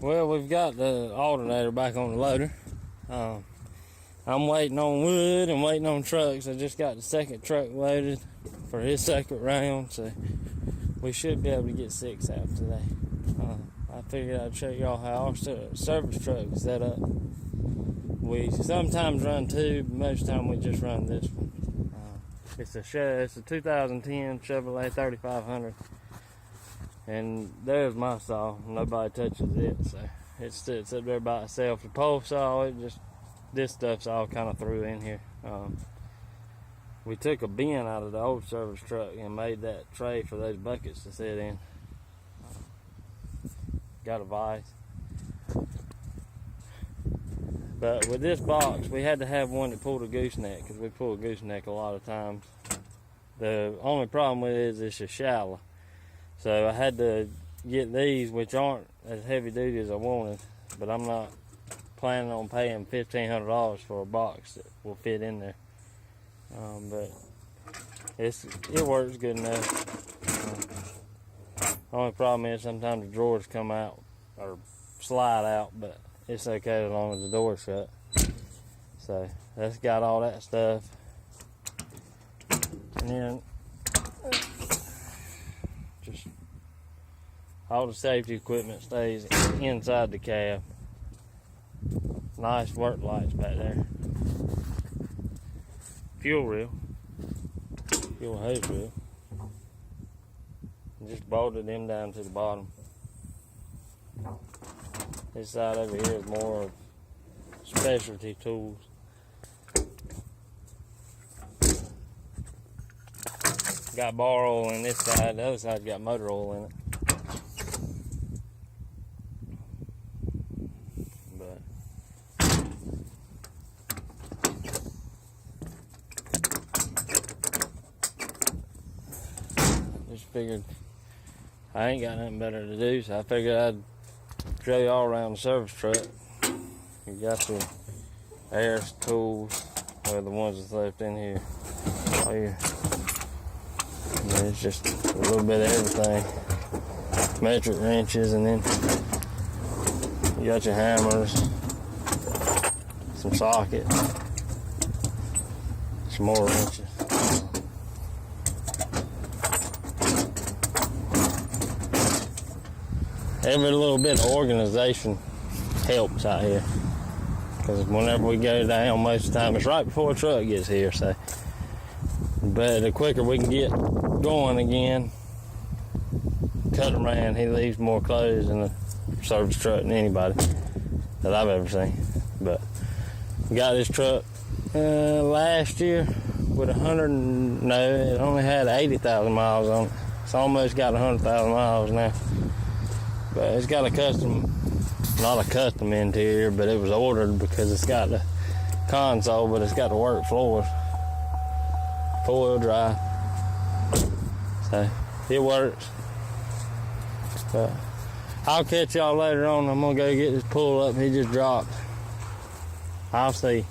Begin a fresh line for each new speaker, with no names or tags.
Well, we've got the alternator back on the loader. I'm waiting on wood and waiting on trucks. I just got the second truck loaded for his second round, so we should be able to get 6 out today. I figured I'd show y'all how our service truck is set up. We sometimes run 2, but most of the time we just run this one. It's a 2010 Chevrolet 3500. And there's my saw. Nobody touches it, so it sits up there by itself. The pole saw, this stuff's all kind of through in here. We took a bin out of the old service truck and made that tray for those buckets to sit in. Got a vise. But with this box, we had to have one that pulled a gooseneck, because we pull a gooseneck a lot of times. The only problem with it is it's a shallow. So I had to get these, which aren't as heavy duty as I wanted, but I'm not planning on paying $1,500 for a box that will fit in there. But it works good enough. Only problem is sometimes the drawers come out or slide out, but it's okay as long as the door's shut. So that's got all that stuff. And then just all the safety equipment stays inside the cab. Nice work lights back there. Fuel reel. Fuel hose reel. Just bolted them down to the bottom. This side over here is more of specialty tools. Got bar oil in this side, the other side's got motor oil in it. But just figured I ain't got nothing better to do, so I figured I'd show you all around the service truck. You got your air tools, or the ones that's left in here. Oh yeah. It's just a little bit of everything. Metric wrenches, and then you got your hammers, some sockets, some more wrenches. Every little bit of organization helps out here, because whenever we go down, most of the time it's right before a truck gets here. So, but the quicker we can get going again, Cutter Man, he leaves more clothes in the service truck than anybody that I've ever seen. But we got this truck last year with it only had 80,000 miles on it. It's almost got 100,000 miles now. But it's got not a custom interior, but it was ordered because it's got the console, but it's got the work floors. 4-wheel drive. So it works. But I'll catch y'all later on. I'm gonna go get this pull up he just dropped. I'll see.